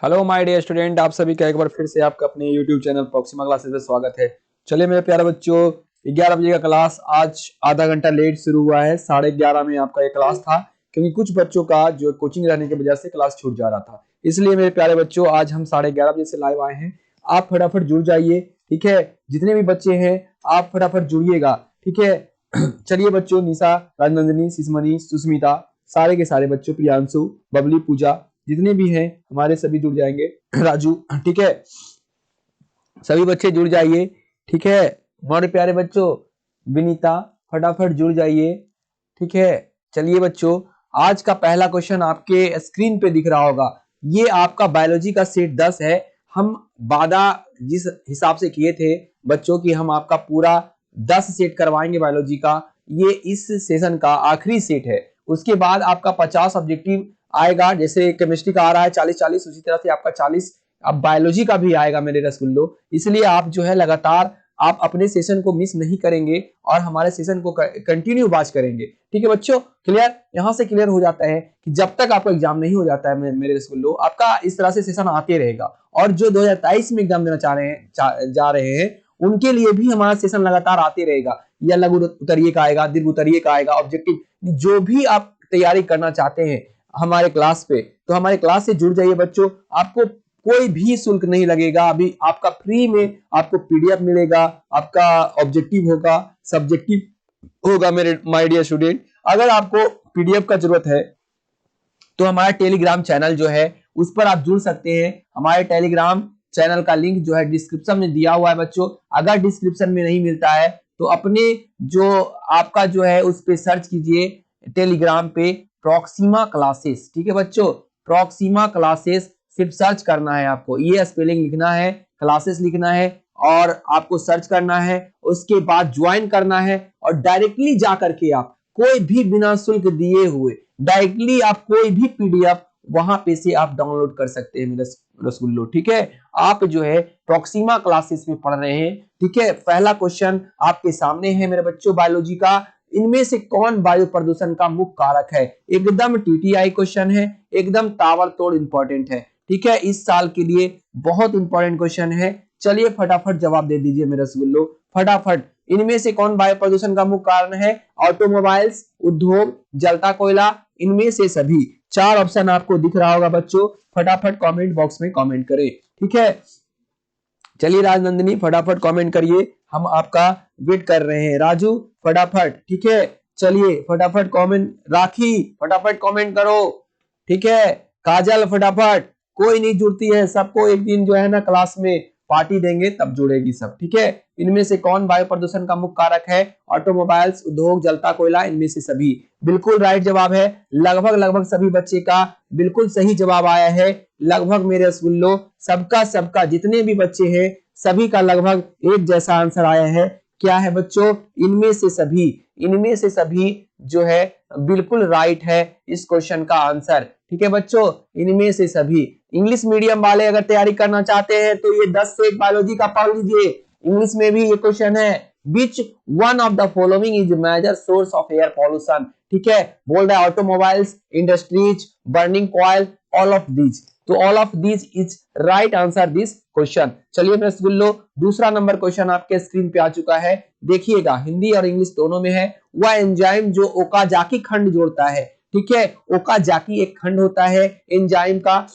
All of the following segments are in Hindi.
हेलो माय डियर स्टूडेंट, आप सभी का एक बार फिर से आपका अपने यूट्यूब चैनल प्रॉक्सिमा क्लासेस में स्वागत है। चलिए मेरे प्यारे बच्चों, 11 बजे का क्लास आज आधा घंटा लेट शुरू हुआ है। 11:30 में आपका ये क्लास था, क्योंकि कुछ बच्चों का जो कोचिंग रहने की वजह से क्लास छूट जा रहा था। इसलिए मेरे प्यारे बच्चों, आज हम 11:30 बजे से लाइव आए हैं। आप फटाफट जुड़ जाइए, ठीक है। जितने भी बच्चे हैं आप फटाफट जुड़िएगा, ठीक है। चलिए बच्चों, निशा, राजनंदिनी, शिशमणि, सुस्मिता, सारे के सारे बच्चों, प्रियांशु, बबली, पूजा, जितने भी हैं हमारे सभी जुड़ जाएंगे। राजू, ठीक है, सभी बच्चे जुड़ जाइए, ठीक है। हमारे प्यारे बच्चों, विनीता, फटाफट जुड़ जाइए, ठीक है। चलिए बच्चों, आज का पहला क्वेश्चन आपके स्क्रीन पे दिख रहा होगा। ये आपका बायोलॉजी का सेट 10 है। हम वादा जिस हिसाब से किए थे बच्चों की, हम आपका पूरा 10 सेट करवाएंगे बायोलॉजी का। ये इस सेशन का आखिरी सेट है। उसके बाद आपका 50 ऑब्जेक्टिव आएगा। जैसे केमिस्ट्री का आ रहा है 40-40, उसी तरह से आपका 40 अब बायोलॉजी का भी आएगा मेरे रसगुल्लो। इसलिए आप जो है लगातार आप अपने सेशन को मिस नहीं करेंगे और हमारे सेशन को कंटिन्यू वॉच करेंगे, ठीक है बच्चों। क्लियर? यहां से क्लियर हो जाता है कि जब तक आपका एग्जाम नहीं हो जाता है मेरे रसगुल्लो, आपका इस तरह से सेशन आते रहेगा। और जो 2023 में एग्जाम देना जा रहे हैं उनके लिए भी हमारा सेशन लगातार आते रहेगा। या लघु उत्तरीय का आएगा, दीर्घ उत्तरीय का आएगा, ऑब्जेक्टिव, जो भी आप तैयारी करना चाहते हैं हमारे क्लास पे, तो हमारे क्लास से जुड़ जाइए बच्चों। आपको कोई भी शुल्क नहीं लगेगा। अभी आपका फ्री में आपको पीडीएफ मिलेगा, आपका ऑब्जेक्टिव होगा, सब्जेक्टिव होगा। मेरे माय डियर स्टूडेंट, अगर आपको पीडीएफ का जरूरत है तो हमारा टेलीग्राम चैनल जो है उस पर आप जुड़ सकते हैं। हमारे टेलीग्राम चैनल का लिंक जो है डिस्क्रिप्शन में दिया हुआ है बच्चों। अगर डिस्क्रिप्शन में नहीं मिलता है तो अपने जो आपका जो है उस पर सर्च कीजिए टेलीग्राम पे, प्रॉक्सिमा क्लासेस, ठीक है बच्चों। प्रॉक्सिमा क्लासेस सिर्फ सर्च करना है आपको, ये स्पेलिंग लिखना है, क्लासेस लिखना है और आपको सर्च करना है। उसके बाद ज्वाइन करना है और डायरेक्टली जाकर के आप कोई भी बिना शुल्क दिए हुए डायरेक्टली आप कोई भी पीडीएफ वहां पे से आप डाउनलोड कर सकते हैं मेरे रसगुल्लो, ठीक है। आप जो है प्रॉक्सिमा क्लासेस में पढ़ रहे हैं, ठीक है। पहला क्वेश्चन आपके सामने है मेरे बच्चों बायोलॉजी का। इनमें से कौन वायु प्रदूषण का मुख्य कारक है? एकदम टीटीआई क्वेश्चन है, एकदम ताबड़तोड़ इंपॉर्टेंट है, ठीक है। इस साल के लिए बहुत इंपॉर्टेंट क्वेश्चन है। चलिए फटाफट जवाब दे दीजिए मेरे रसगुल्लो, फटाफट। इनमें से कौन वायु प्रदूषण का मुख्य कारण है? ऑटोमोबाइल्स, उद्योग, जलता कोयला, इनमें से सभी। 4 ऑप्शन आपको दिख रहा होगा बच्चों, फटाफट कमेंट बॉक्स में कमेंट करें, ठीक है। चलिए राजनंदिनी, फटाफट कमेंट करिए, हम आपका वेट कर रहे हैं। राजू फटाफट, ठीक है। चलिए फटाफट कमेंट, राखी फटाफट कमेंट करो, ठीक है। काजल फटाफट, कोई नहीं जुड़ती है, सबको एक दिन जो है ना क्लास में पार्टी देंगे तब जुड़ेगी सब, ठीक है। इनमें से कौन वायु प्रदूषण का मुख्य कारक है? ऑटोमोबाइल्स, उद्योग, जलता कोयला, इनमें से सभी। बिल्कुल राइट जवाब है। लगभग सभी बच्चे का बिल्कुल सही जवाब आया है। लगभग मेरे रसगुल्लो सबका जितने भी बच्चे हैं सभी का लगभग एक जैसा आंसर आया है। क्या है बच्चों? इनमें से सभी, इनमें से सभी जो है बिल्कुल राइट है इस क्वेश्चन का आंसर, ठीक है बच्चों। इनमें से सभी। इंग्लिश मीडियम वाले अगर तैयारी करना चाहते हैं तो ये 10 से बायोलॉजी का पढ़ लीजिए। इंग्लिश में भी ये क्वेश्चन है, which one of the following is major source of air pollution, ठीक है। बोल रहा है automobiles, industries, burning coal, all of these. तो all of these is right answer this question. चलिए मेरे रसगुल्लो, दूसरा नंबर क्वेश्चन आपके स्क्रीन पे आ चुका है, देखिएगा। हिंदी और इंग्लिश दोनों में है। वह एंजाइम जो ओकाजाकी खंड जोड़ता है, ठीक है। ओकाजाकी एक खंड होता है एंजाइम का,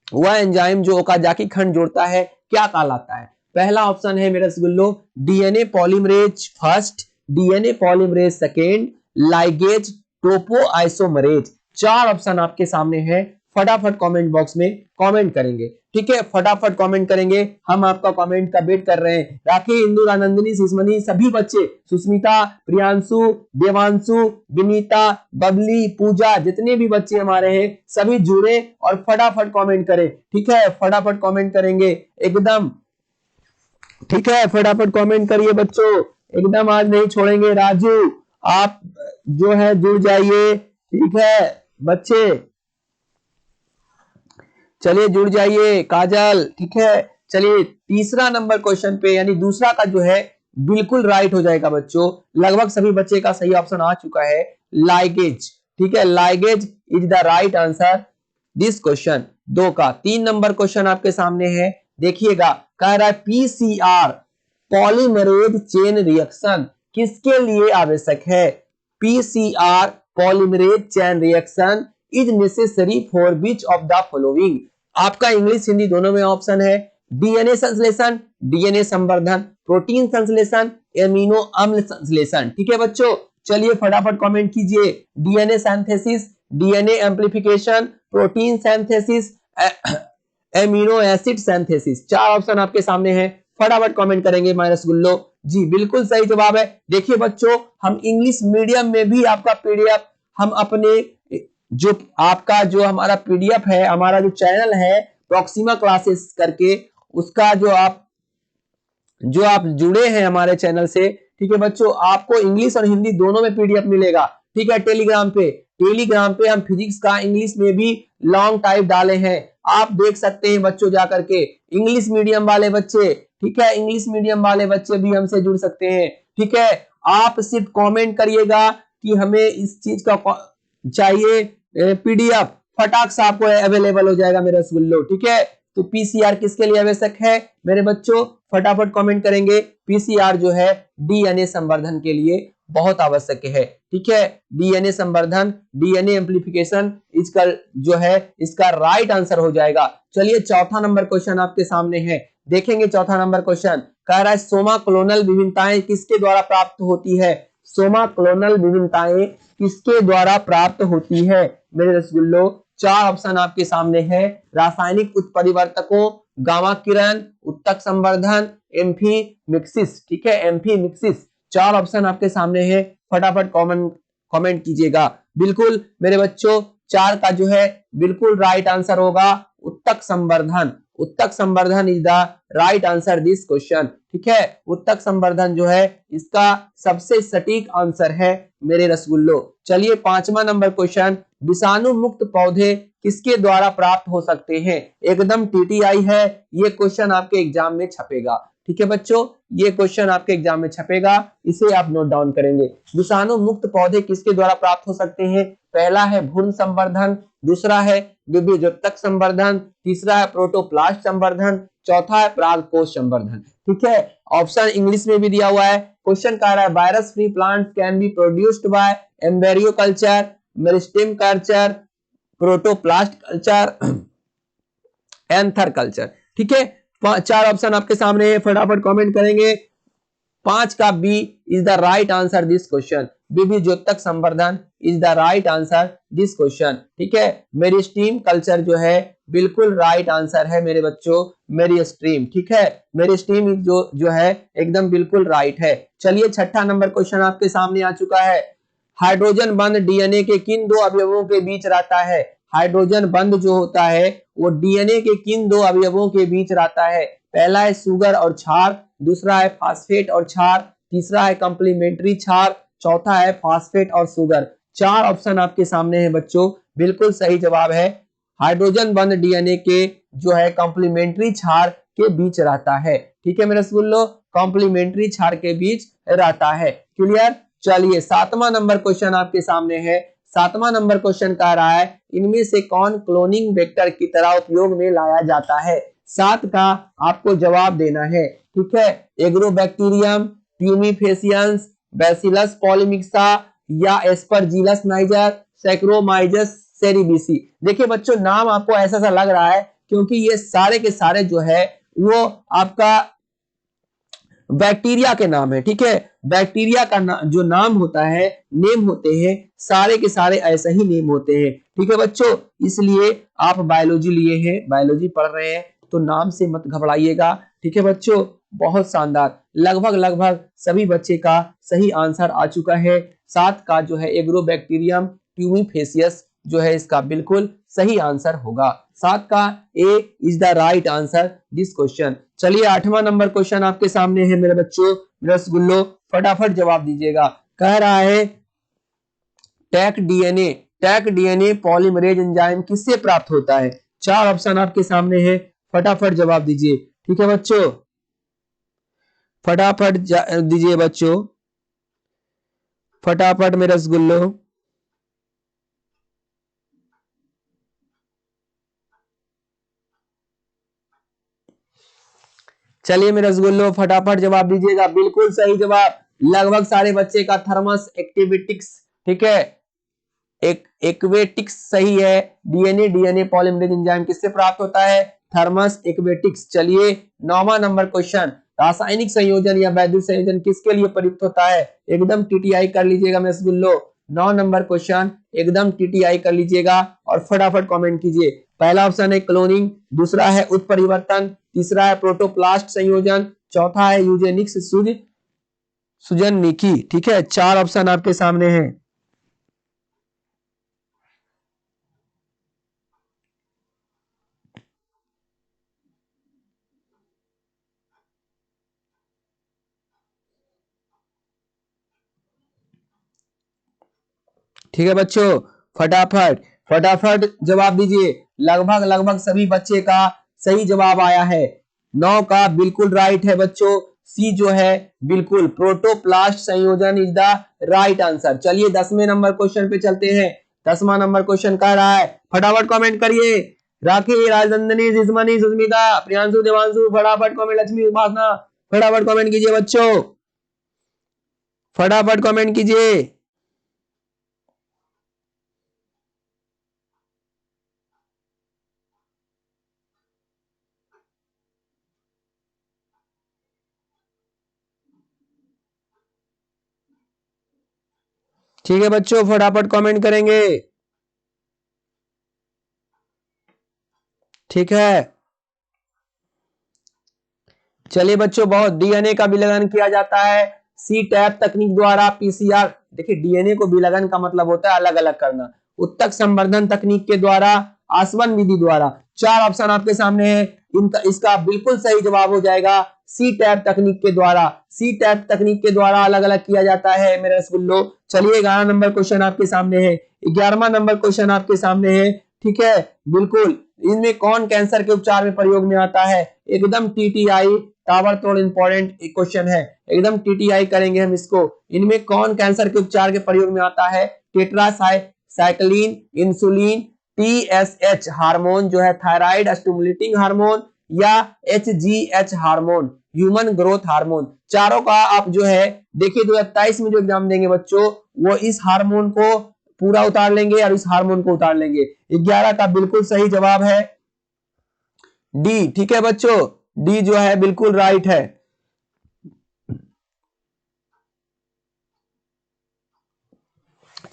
वह एंजाइम जो ओकाजाकी खंड जोड़ता है क्या कहलाता है? पहला ऑप्शन है मेरे रसगुल्लो DNA polymerase first, DNA polymerase second, ligase, topoisomerase. 4 option आपके सामने है। फटाफट कमेंट बॉक्स में कमेंट करेंगे, ठीक है। फटाफट कमेंट करेंगे, हम आपका कमेंट का वेट कर रहे हैं। राखी, इंदु, आनंदिनी, शिशमणि, सभी बच्चे, सुस्मिता, प्रियांशु, देवांशु, विनीता, बबली, पूजा, जितने भी बच्चे हमारे हैं सभी जुड़े और फटाफट कमेंट करें, ठीक है। फटाफट कमेंट करेंगे एकदम, ठीक है। फटाफट कमेंट करिए बच्चों, एकदम आज नहीं छोड़ेंगे। राजू आप जो है जुड़ जाइए, ठीक है बच्चे, चलिए जुड़ जाइए। काजल, ठीक है। चलिए तीसरा नंबर क्वेश्चन पे, यानी दूसरा का जो है बिल्कुल राइट हो जाएगा बच्चों। लगभग सभी बच्चे का सही ऑप्शन आ चुका है, लाइगेज, ठीक है। Ligase is the right answer. This question. 2 का 3 नंबर क्वेश्चन आपके सामने है, देखिएगा, कह रहा है पीसीआर पॉलीमरेज चेन रिएक्शन किसके लिए आवश्यक है? PCR polymerase chain reaction is necessary for which of the following? आपका इंग्लिश हिंदी दोनों में ऑप्शन है, डीएनए संश्लेषण, डीएनए संवर्धन, प्रोटीन संश्लेषण, एमिनो अम्ल संश्लेषण। ठीक है बच्चों, चलिए फटाफट कमेंट कीजिए। DNA synthesis, DNA amplification, protein synthesis, amino acid synthesis. 4 option आपके सामने हैं, फटाफट कमेंट करेंगे माइनस गुल्लो। जी बिल्कुल सही जवाब है। देखिए बच्चों, हम इंग्लिश मीडियम में भी आपका पीडीएफ हम अपने जो आपका जो हमारा पीडीएफ है, हमारा जो चैनल है प्रॉक्सिमा क्लासेस करके, उसका जो आप जुड़े हैं हमारे चैनल से, ठीक है बच्चों, आपको इंग्लिश और हिंदी दोनों में पीडीएफ मिलेगा। ठीक है, टेलीग्राम पे हम फिजिक्स का इंग्लिश में भी लॉन्ग टाइप डाले हैं, आप देख सकते हैं बच्चों जाकर के। इंग्लिश मीडियम वाले बच्चे, ठीक है, इंग्लिश मीडियम वाले बच्चे भी हमसे जुड़ सकते हैं। ठीक है, आप सिर्फ कमेंट करिएगा कि हमें इस चीज का चाहिए पीडीएफ, फटाक से आपको अवेलेबल हो जाएगा मेरे रसगुल्लो। ठीक है, तो पीसीआर किसके लिए आवश्यक है मेरे बच्चों? फटाफट कमेंट करेंगे। पीसीआर जो है डीएनए संवर्धन के लिए बहुत आवश्यक है। ठीक है, डीएनए संवर्धन, डीएनए एम्प्लीफिकेशन इसका जो है इसका राइट आंसर हो जाएगा। चलिए चौथा नंबर क्वेश्चन आपके सामने है, देखेंगे चौथा नंबर क्वेश्चन। कह रहा है सोमा क्लोनल विभिन्नताएं किसके द्वारा प्राप्त होती है? सोमा क्लोनल विभिन्नताएं किसके द्वारा प्राप्त होती है मेरे रसगुल्लो? 4 ऑप्शन आपके सामने है, रासायनिक उत्परिवर्तकों, गामा किरण, उत्तक संवर्धन, एम्फीमिक्सिस। ठीक है, एम्फीमिक्सिस। 4 ऑप्शन आपके सामने है, फटाफट कमेंट कीजिएगा। बिल्कुल मेरे बच्चों, 4 का जो है बिल्कुल राइट आंसर होगा उत्तक संवर्धन। उत्तक संवर्धन is the right answer this question. ठीक है, उत्तक संवर्धन जो है इसका सबसे सटीक आंसर है मेरे रसगुल्लो। चलिए 5वां नंबर क्वेश्चन, विषाणु मुक्त पौधे किसके द्वारा प्राप्त हो सकते हैं? एकदम टीटीआई है, ये क्वेश्चन आपके एग्जाम में छपेगा। ठीक है बच्चों, ये क्वेश्चन आपके एग्जाम में छपेगा, इसे आप नोट डाउन करेंगे। विषाणु मुक्त पौधे किसके द्वारा प्राप्त हो सकते हैं? पहला है भ्रूण संवर्धन, दूसरा है द्विबीजोत्तक संवर्धन, तीसरा है प्रोटोप्लास्ट संवर्धन, चौथा है परागकोश संवर्धन। ठीक है, ऑप्शन इंग्लिश में भी दिया हुआ है। क्वेश्चन कह रहा है virus free plant can be produced by embryo culture, meristem culture, protoplast culture, anther culture. ठीक है, 4 ऑप्शन आपके सामने है, फटाफट कमेंट करेंगे। 5 का B is the right answer this question. द्विबीजोत्तक संवर्धन is the right answer this question. ठीक है, मेरिस्टेम कल्चर जो है बिल्कुल राइट आंसर है मेरे बच्चों, मेरिस्टेम। ठीक है, मेरिस्टेम जो है एकदम बिल्कुल राइट है। चलिए 6ठा नंबर क्वेश्चन आपके सामने आ चुका है। हाइड्रोजन बंध डीएनए के किन 2 अवयवों के बीच रहता है? हाइड्रोजन बंध जो होता है वो डीएनए के किन 2 अवयवों के बीच रहता है? पहला है सुगर और क्षार, दूसरा है फास्फेट और क्षार, तीसरा है कंप्लीमेंट्री क्षार, चौथा है फास्फेट और सुगर। 4 ऑप्शन आपके सामने है बच्चों, बिल्कुल सही जवाब है हाइड्रोजन बंध डीएनए के जो है कंप्लीमेंट्री क्षार के बीच रहता है। ठीक है मेरे स्कूलों, कंप्लीमेंट्री क्षार के बीच रहता है। क्लियर? चलिए 7वां नंबर क्वेश्चन आपके सामने है। 7वां नंबर क्वेश्चन कह रहा है इनमें से कौन क्लोनिंग वेक्टर की तरह उपयोग में लाया जाता है? 7 का आपको जवाब देना है। ठीक है, एग्रोबैक्टीरियम, ट्यूमीफेसियंस, बैसिलस पॉलीमिक्सा या एस्परजिलस नाइजर, सैक्रोमाइजस सेरिबिसी। देखिए बच्चों, नाम आपको ऐसा सा लग रहा है क्योंकि ये सारे के सारे जो है वो आपका बैक्टीरिया के नाम है। ठीक है, बैक्टीरिया का जो नाम होता है, नेम होते हैं, सारे के सारे ऐसे ही नेम होते हैं। ठीक है बच्चों, इसलिए आप बायोलॉजी लिए हैं, बायोलॉजी पढ़ रहे हैं तो नाम से मत घबराइएगा। ठीक है बच्चों, बहुत शानदार, लगभग सभी बच्चे का सही आंसर आ चुका है। 7 का जो है एग्रोबैक्टीरियम ट्यूमीफेसियस जो है इसका बिल्कुल सही आंसर होगा। 7 का A is the right answer this question. चलिए 8वां नंबर क्वेश्चन आपके सामने है मेरे बच्चों, रसगुल्लो फटाफट जवाब दीजिएगा। कह रहा है टैक डीएनए पॉलीमरेज एंजाइम किससे प्राप्त होता है? 4 ऑप्शन आपके सामने है, फटाफट जवाब दीजिए। ठीक है बच्चों, फटाफट दीजिए बच्चों, फटाफट मेरे रसगुल्लो। चलिए मेरे रसगुल्लो फटाफट जवाब दीजिएगा। बिल्कुल सही जवाब, लगभग सारे बच्चे का थर्मस एक्टिविटिक्स, ठीक है, एक एक्वेटिक्स सही है। डीएनए पॉलीमरेज एंजाइम किससे प्राप्त होता है? Thermos aquatics. चलिए 9वां नंबर क्वेश्चन, रासायनिक संयोजन या वैद्युत संयोजन किसके लिए प्रयुक्त होता है? एकदम टीटीआई कर लीजिएगा मेरे रसगुल्लो। 9 नंबर क्वेश्चन एकदम टीटीआई कर लीजिएगा और फटाफट कमेंट कीजिए। पहला ऑप्शन है क्लोनिंग, दूसरा है उत्परिवर्तन, तीसरा है प्रोटोप्लास्ट संयोजन, चौथा है यूजेनिक्स सुजननिकी। ठीक है, 4 ऑप्शन आपके सामने हैं। ठीक है बच्चों, फटाफट फटाफट जवाब दीजिए। लगभग लगभग सभी बच्चे का सही जवाब आया है। 9 का बिल्कुल राइट है बच्चों, सी जो है बिल्कुल प्रोटोप्लास्ट संयोजन इज द राइट आंसर। चलिए 10वें नंबर क्वेश्चन पे चलते हैं। 10वां नंबर क्वेश्चन कह रहा है, फटाफट कमेंट करिए। राखी, राजनंदनी, जिस्मनी, सुस्मिता, प्रियांशु, देवांशु, फटाफट कमेंट, लक्ष्मी, उपासना, फटाफट कमेंट कीजिए बच्चों, फटाफट कमेंट कीजिए। ठीक है बच्चों, फटाफट कमेंट करेंगे। ठीक है, चलिए बच्चों, बहुत डीएनए का विलयन किया जाता है सी टैप तकनीक द्वारा, पीसीआर। देखिए डीएनए को विलयन का मतलब होता है अलग अलग करना, उत्तक संवर्धन तकनीक के द्वारा, आसवन विधि द्वारा। 4 ऑप्शन आपके सामने है, इनका इसका बिल्कुल सही जवाब हो जाएगा सी टैप तकनीक के द्वारा। सी टैप तकनीक के द्वारा अलग अलग किया जाता है मेरे रसगुल्लो। चलिए 11 नंबर क्वेश्चन आपके सामने है। 11वां नंबर क्वेश्चन आपके सामने है। ठीक है, बिल्कुल, इनमें कौन कैंसर के उपचार में प्रयोग में आता है? एकदम टीटीआई, ताबड़तोड़ इंपॉर्टेंट क्वेश्चन है, एकदम टीटीआई करेंगे हम इसको। इनमें कौन कैंसर के उपचार के प्रयोग में आता है? टेट्रासाइक्लिन, इंसुलिन, टीएसएच हार्मोन जो है थायराइड स्टिमुलेटिंग हार्मोन, या एचजीएच हार्मोन ह्यूमन ग्रोथ हार्मोन। चारों का आप जो है देखिए 2023 में जो एग्जाम देंगे बच्चों, वो इस हार्मोन को पूरा उतार लेंगे और इस हार्मोन को उतार लेंगे। 11 का बिल्कुल सही जवाब है डी। ठीक है बच्चों, डी जो है बिल्कुल राइट है।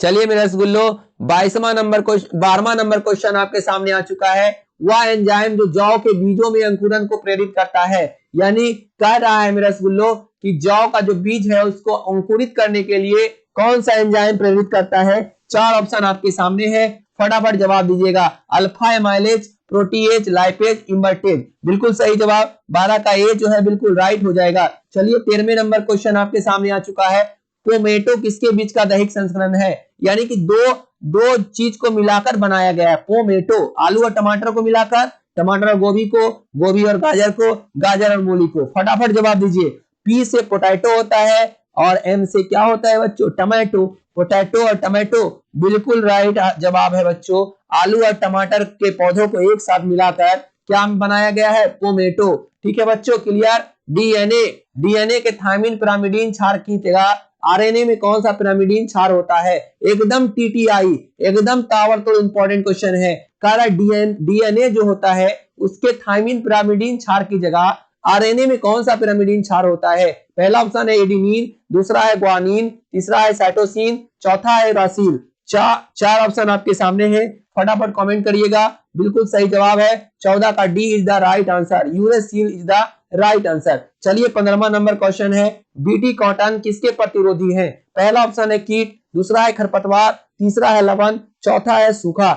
चलिए मेरे रसगुल्लो 12वां नंबर क्वेश्चन आपके सामने आ चुका है। वह एंजाइम जो जौ के बीजों में अंकुरन को प्रेरित करता है, यानी कह रहा है मेरे रसगुल्लो कि जौ का जो बीज है उसको अंकुरित करने के लिए कौन सा एंजाइम प्रेरित करता है? 4 ऑप्शन आपके सामने है, फटाफट जवाब दीजिएगा। Alpha amylase, protease, lipase, invertase. बिल्कुल सही जवाब, 12 का ए जो है बिल्कुल राइट हो जाएगा। चलिए 13वें नंबर क्वेश्चन आपके सामने आ चुका है। पोमेटो किसके बीज का दैहिक संस्करण है? यानी कि दो दो चीज को मिलाकर बनाया गया है पोमेटो, आलू और टमाटर को मिलाकर, टमाटर और गोभी को, गोभी और गाजर को, गाजर और मूली को। फटाफट जवाब दीजिए। पी से पोटैटो होता है और एम से क्या होता है बच्चों? टमाटो। पोटैटो और टमाटो बिल्कुल राइट जवाब है बच्चों। आलू और टमाटर के पौधों को एक साथ मिलाकर क्या बनाया गया है? पोमेटो। ठीक है बच्चों, क्लियर। डीएनए, डीएनए के थायमिन पिरामिडीन क्षार की जगह आरएनए में कौन सा पिरामिडीन क्षार होता है? एकदम टीटीआई, एकदम ताबड़तोड़ इंपॉर्टेंट क्वेश्चन है। कह रहा डीएनए जो होता है उसके थायमिन पिरामिडीन क्षार की जगह आरएनए में कौन सा पिरामिडीन क्षार होता है? पहला ऑप्शन है एडेनिन, दूसरा है ग्वानिन, तीसरा है साइटोसिन, चौथा है यूरासिल। 4 ऑप्शन आपके सामने है, फटाफट कमेंट करिएगा। बिल्कुल सही जवाब है 14 का D is the right answer, uracil is the right answer. चलिए 15वां नंबर क्वेश्चन है, बीटी कॉटन किसके प्रतिरोधी है? पहला ऑप्शन है कीट, दूसरा है खरपतवार, तीसरा है लवण, चौथा है सूखा।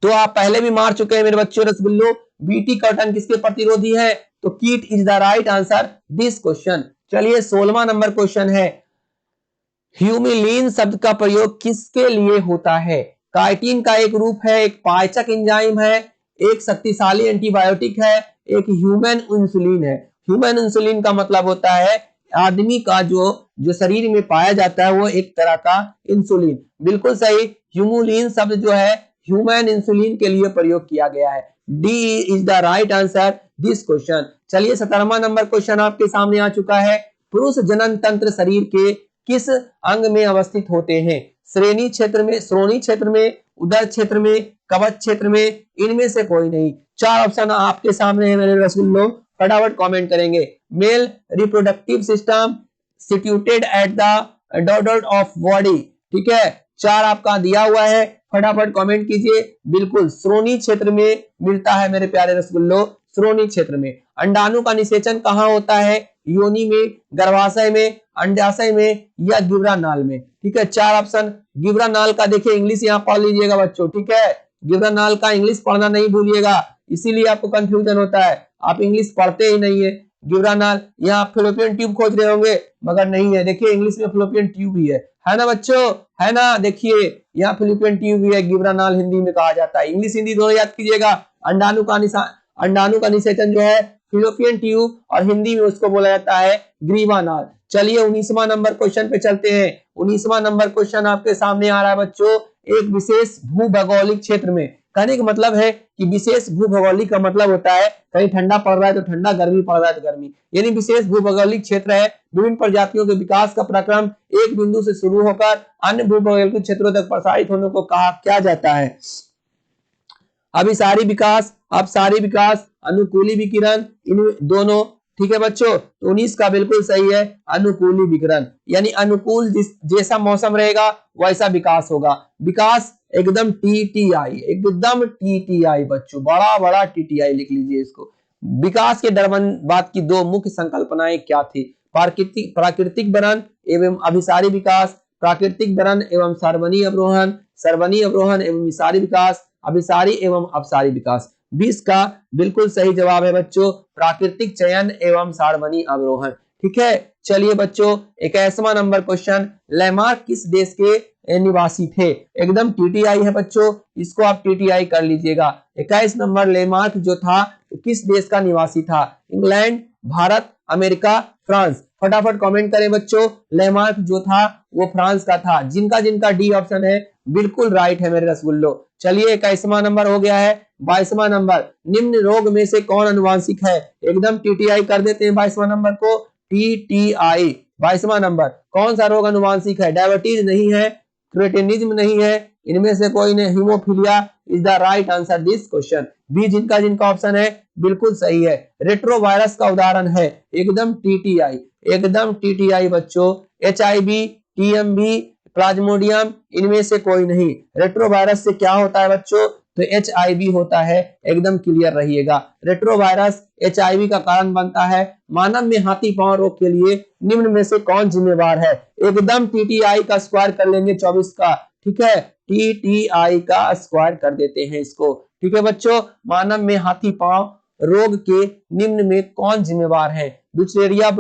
तो आप पहले भी मार चुके हैं मेरे बच्चों रसगुल्लो, बीटी कॉटन किसके प्रतिरोधी है? तो कीट is the right answer this question. चलिए 16वां नंबर क्वेश्चन है, ह्यूमिलीन शब्द का प्रयोग किसके लिए होता है? काइटिन का एक रूप है, एक पाचक एंजाइम है, एक शक्तिशाली एंटीबायोटिक है, एक ह्यूमन इंसुलिन है। ह्यूमन इंसुलिन का मतलब होता है आदमी का जो जो शरीर में पाया जाता है वो एक तरह का इंसुलिन। बिल्कुल सही, ह्यूमुलिन शब्द जो है ह्यूमन इंसुलिन के लिए प्रयोग किया गया है। D is the right answer this question. चलिए 17वां नंबर क्वेश्चन आपके सामने आ चुका है। पुरुष जनन तंत्र शरीर के किस अंग में अवस्थित होते हैं? श्रोणि क्षेत्र में, उदर क्षेत्र में, कवच क्षेत्र में, इनमें से कोई नहीं। 4 ऑप्शन आपके सामने है मेरे रसगुल्लो, फटाफट कमेंट करेंगे। Male reproductive system situated at the dot of body, ठीक है, 4 आपका दिया हुआ है, फटाफट कमेंट कीजिए। बिल्कुल श्रोणि क्षेत्र में मिलता है मेरे प्यारे रसगुल्लो, श्रोणि क्षेत्र में। अंडाणु का निषेचन कहाँ होता है? योनि में, गर्भाशय में, अंडाशय में या गिबरा नाल में, ठीक है। 4 ऑप्शन। गिबरा नाल का देखिए इंग्लिश यहाँ पढ़ लीजिएगा बच्चों, ठीक है, गिबरा नाल का इंग्लिश पढ़ना नहीं भूलिएगा, इसीलिए आपको कंफ्यूजन होता है, आप इंग्लिश पढ़ते ही नहीं है। गिबरा नाल, यहाँ फ्लोपियन ट्यूब खोज रहे होंगे मगर नहीं है, देखिए इंग्लिश में फ्लोपियन ट्यूब ही है ना बच्चों, है ना, देखिए यहाँ फ्लोपियन ट्यूब भी है, गिबरा नाल हिंदी में कहा जाता है, इंग्लिश हिंदी दोनों याद कीजिएगा। अंडाणु का निषेचन जो है फिलोपियन ट्यूब और हिंदी में उसको बोला जाता है ग्रीवा नाल। चलिए 19वां नंबर क्वेश्चन पे चलते हैं। 19वां नंबर क्वेश्चन आपके सामने आ रहा है बच्चों। एक विशेष भूभौगोलिक क्षेत्र में, कहने का मतलब है कि विशेष भूभौगोलिक का मतलब होता है कहीं ठंडा पड़ रहा है तो ठंडा, गर्मी पड़ रहा है तो गर्मी, यानी विशेष भूभौगोलिक क्षेत्र है। विभिन्न प्रजातियों के विकास का प्रक्रम एक बिंदु से शुरू होकर अन्य भूभौगोलिक क्षेत्रों तक प्रसारित होने को कहा क्या जाता है? अभिसारी विकास, अपसारी विकास, अनुकूली विकिरण, इन दोनों, ठीक है बच्चों। तो 19 का बिल्कुल सही है, अनुकूली विकिरण, यानी अनुकूल जैसा मौसम रहेगा वैसा विकास होगा। विकास एकदम टीटीआई, एकदम टीटीआई बच्चों, बड़ा बड़ा टीटीआई लिख लीजिए इसको। विकास के बाद की 2 मुख्य संकल्पनाएं क्या थी? प्राकृतिक बनन एवं अभिसारी विकास, प्राकृतिक बनन एवं सर्वनीय अवरोहन, सर्वनीय अवरोहन एवं विसारी विकास, अभिसारी एवं अपसारी विकास। 20 का बिल्कुल सही जवाब है बच्चों, प्राकृतिक चयन एवं सार्वनीय अवरोहन, ठीक है। चलिए बच्चों 21वां नंबर क्वेश्चन। लैमार्क किस देश के निवासी थे? एकदम टीटीआई है बच्चों, इसको आप टीटीआई कर लीजिएगा। 21 नंबर लैमार्क जो था किस देश का निवासी था? England, Bharat, America, France. फटाफट कमेंट करें बच्चों। लैमार्क जो था वो फ्रांस का था। जिनका जिनका डी ऑप्शन है बिल्कुल राइट है मेरे रसगुल्लो। चलिए 21वां नंबर हो गया है। 22वां नंबर, निम्न रोग में से कौन अनुवांशिक है? एकदम टीटीआई कर देते हैं 22वां नंबर को, टीटीआई। 22वां नंबर, कौन सा रोग अनुवांशिक है? डायबिटीज नहीं है, क्रेटिनिज्म नहीं है, इनमें से कोई नहीं, haemophilia is the right answer this question. B जिनका जिनका ऑप्शन है बिल्कुल सही है। रेट्रोवायरस का उदाहरण है एकदम टीटीआई, एकदम टीटीआई बच्चों। एचआईवी, टीएमवी, प्लाज्मोडियम, इनमें से कोई नहीं। रेट्रोवायरस से क्या होता है बच्चों? तो एचआईवी होता है, एकदम क्लियर रहिएगा। रेट्रोवायरस एचआईवी का कारण बनता है। मानव में हाथी पांव रोग के लिए निम्न में से कौन जिम्मेवार है? एकदम टीटीआई का स्क्वायर कर लेंगे 24 का, ठीक है, टीटीआई का स्क्वायर कर देते हैं इसको, ठीक है बच्चों। मानव में हाथी पांव रोग के निम्न में कौन जिम्मेवार है? Wuchereria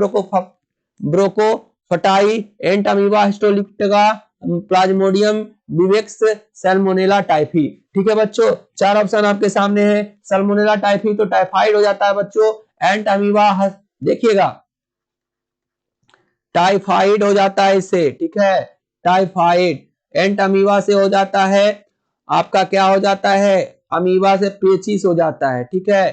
bancrofti, Entamoeba histolytica, plasmodium vivax, salmonella typhi, ठीक है बच्चों। 4 ऑप्शन आपके सामने है। सैल्मोनेला टाइफी तो टाइफाइड हो जाता है बच्चों। एंट अमीबा देखिएगा टाइफाइड हो जाता है इससे, ठीक है, टाइफाइड। एंट अमीबा से हो जाता है आपका क्या हो जाता है? अमीबा से पेचिस हो जाता है, ठीक है,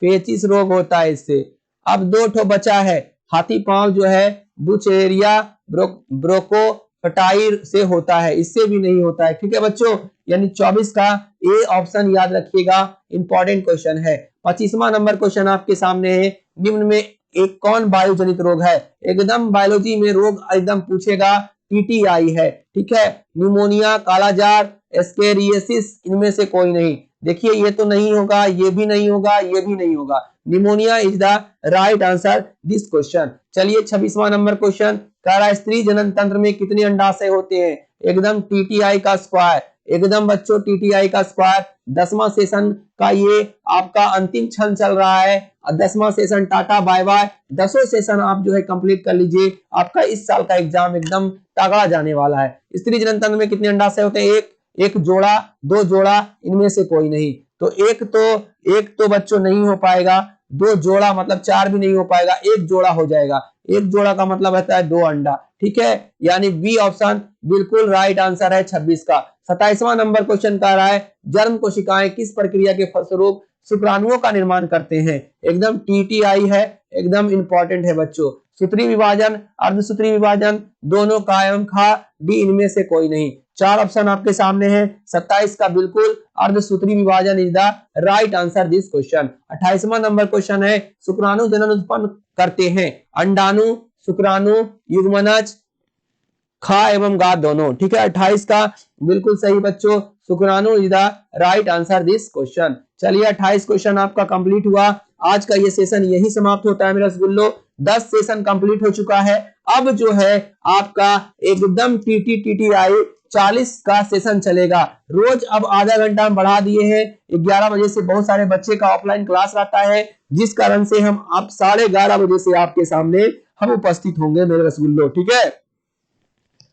पेचिस रोग होता है इससे। अब 2 ठो बचा है। हाथी पांव जो है बुचेरिया ब्रोकोफटाई से होता है, इससे भी नहीं होता है, ठीक है बच्चों। यानी 24 का ए ऑप्शन याद रखिएगा, इंपॉर्टेंट क्वेश्चन है। 25वां नंबर क्वेश्चन आपके सामने है। निम्न में एक कौन वायु रोग है? एकदम बायोलॉजी में रोग एकदम पूछेगा, टीटीआई है, ठीक है। न्यूमोनिया, कालाजार, एस्केरियासिस, इनमें से कोई नहीं। देखिए ये तो नहीं होगा, ये भी नहीं होगा, ये भी नहीं होगा। Pneumonia is the right answer this question. चलिए 26वां नंबर क्वेश्चन कह रहा है स्त्री जनन तंत्र में कितने अंडाशय होते हैं? एकदम टीटीआई का स्क्वायर, एकदम बच्चों टीटीआई का स्क्वायर। 10वां सेशन का ये आपका अंतिम क्षण चल रहा है। 10वां session tata bye bye. 10 session आप जो है कंप्लीट कर लीजिए, आपका इस साल का एग्जाम एकदम तगड़ा जाने वाला है। स्त्री जनन तंत्र में कितने अंडाशय होते हैं? एक जोड़ा, 2 जोड़ा, इनमें से कोई नहीं। तो एक तो बच्चों नहीं हो पाएगा, दो जोड़ा मतलब 4 भी नहीं हो पाएगा, एक जोड़ा हो जाएगा। एक जोड़ा का मतलब रहता है 2 अंडा, ठीक है, यानी बी ऑप्शन बिल्कुल राइट आंसर है 26 का। 27वां नंबर क्वेश्चन कह रहा है जर्म कोशिकाएं किस प्रक्रिया के फलस्वरूप शुक्राणुओं का निर्माण करते हैं। एकदम टीटीआई है, एकदम इंपॉर्टेंट है बच्चों। सूत्री विभाजन, अर्धसूत्री विभाजन, दोनों का एवं खा, डी इनमें से कोई नहीं। 4 ऑप्शन आपके सामने हैं। 27 का बिल्कुल अर्धसूत्री विभाजन is the right answer this question. 28वां नंबर क्वेश्चन है शुक्राणु जनन उत्पन्न करते हैं। अंडाणु, शुक्राणु, युग्मनज, खा एवं गा दोनों, ठीक है। 28 का बिल्कुल सही बच्चों, शुक्राणु is the right answer this question. चलिए 28 क्वेश्चन आपका कंप्लीट हुआ। आज का ये सेशन यही समाप्त होता है मेरे रसगुल्लो। 10 सेशन कंप्लीट हो चुका है। अब जो है आपका एकदम टीटीआई 40 का सेशन चलेगा। रोज अब आधा घंटा हम बढ़ा दिए हैं। 11 बजे से बहुत सारे बच्चे का ऑफलाइन क्लास रहता है, जिस कारण से हम आप 11:30 बजे से आपके सामने हम उपस्थित होंगे मेरे रसगुल्लो, ठीक है।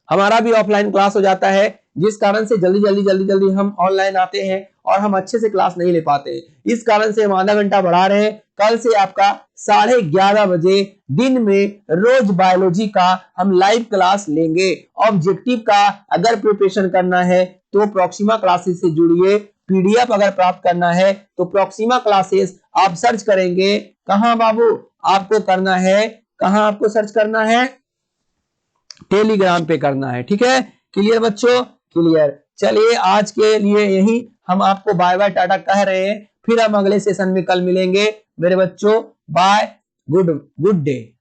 हमारा भी ऑफलाइन क्लास हो जाता है, जिस कारण से जल्दी हम ऑनलाइन आते हैं और हम अच्छे से क्लास नहीं ले पाते हैं। इस कारण से हम आधा घंटा बढ़ा रहे हैं। कल से आपका 11:30 बजे दिन में रोज बायोलॉजी का हम लाइव क्लास लेंगे। ऑब्जेक्टिव का अगर प्रिपरेशन करना है तो प्रॉक्सिमा क्लासेस से जुड़िए। पीडीएफ अगर प्राप्त करना है तो प्रॉक्सिमा क्लासेस आप सर्च करेंगे। कहां बाबू आपको करना है, कहां आपको सर्च करना है, टेलीग्राम पे करना है, ठीक है। क्लियर बच्चों, क्लियर। चलिए आज के लिए यही हम आपको बाय बाय टाटा कह रहे हैं। फिर हम अगले सेशन में कल मिलेंगे मेरे बच्चों। Bye, good day.